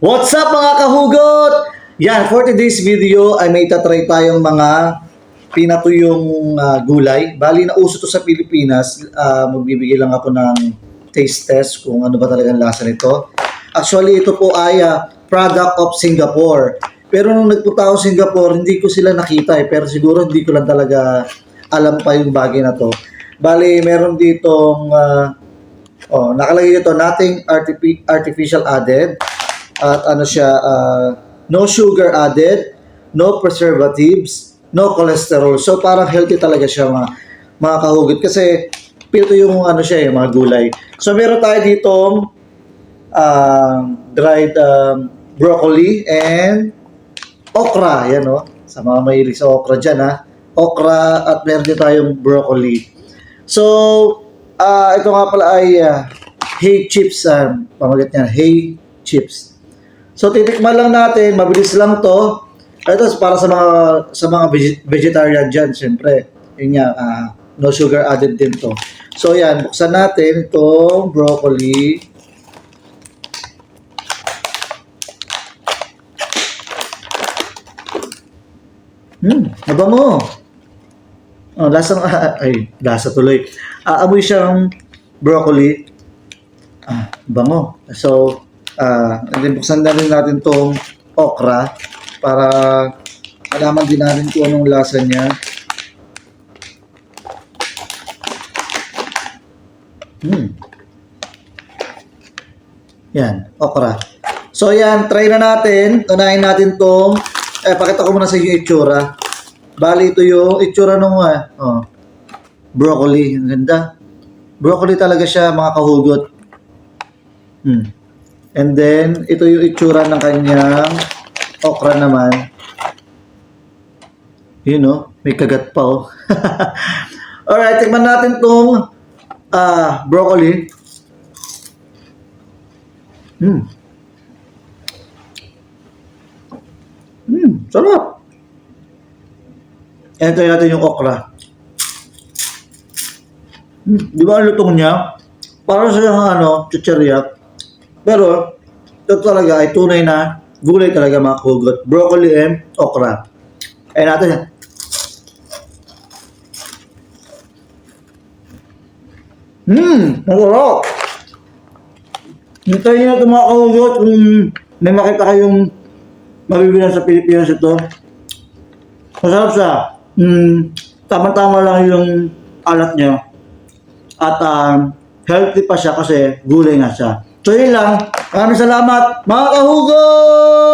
What's up mga kahugot? Yan, for today's video ay may tatry tayong mga pinatuyong gulay. Bali na uso to sa Pilipinas. Magbibigay lang ako ng taste test kung ano ba talagang lasa nito. Actually, ito po ay product of Singapore. Pero nung nagpunta ako sa Singapore, hindi ko sila nakita Pero siguro hindi ko lang talaga alam pa yung bagay na to. Bali, meron ditong nakalagay dito, nothing artificial added. At ano siya, no sugar added, no preservatives, no cholesterol. So parang healthy talaga siya mga kahugot. Kasi pito yung ano siya mga gulay. So meron tayo ditong dried broccoli and okra. Yan sa mga mahilig sa okra dyan okra at meron din tayong broccoli. So ito nga pala ay hay chips. Pamagat niya, hay chips. So titikman lang natin, mabilis lang to. Ito para sa mga vegetarian diyan, syempre. Yun nga, no sugar added din to. So yan, buksan natin itong broccoli. Mabango. Lasang lasa tuloy. Amoy siyang broccoli. Bango. So buksan na rin natin tong okra para malaman din natin kung anong lasa niya. Yan, okra. So yan, try na natin. Unahin natin tong pakita ko muna sa inyo yung itsura. Bali ito yung itsura nung broccoli. Ang ganda. Broccoli talaga siya mga kahugot. And then, ito yung itsura ng kanyang okra naman. May kagat pa Alright, tikman natin tong broccoli. Sarap. And ito natin yung okra. Di ba ang lutong niya? Para sa chichirya. Pero, ito talaga ay tunay na gulay talaga mga kahugot. Broccoli and okra. Ayan natin yan. Masarap! Hintayin nyo ito mga kahugot kung may makita kayong mabibilan sa Pilipinas ito. Masarap siya. Tama-tama lang yung alat niya. At healthy pa siya kasi gulay nga siya. So yun lang. Maraming salamat mga kahugot!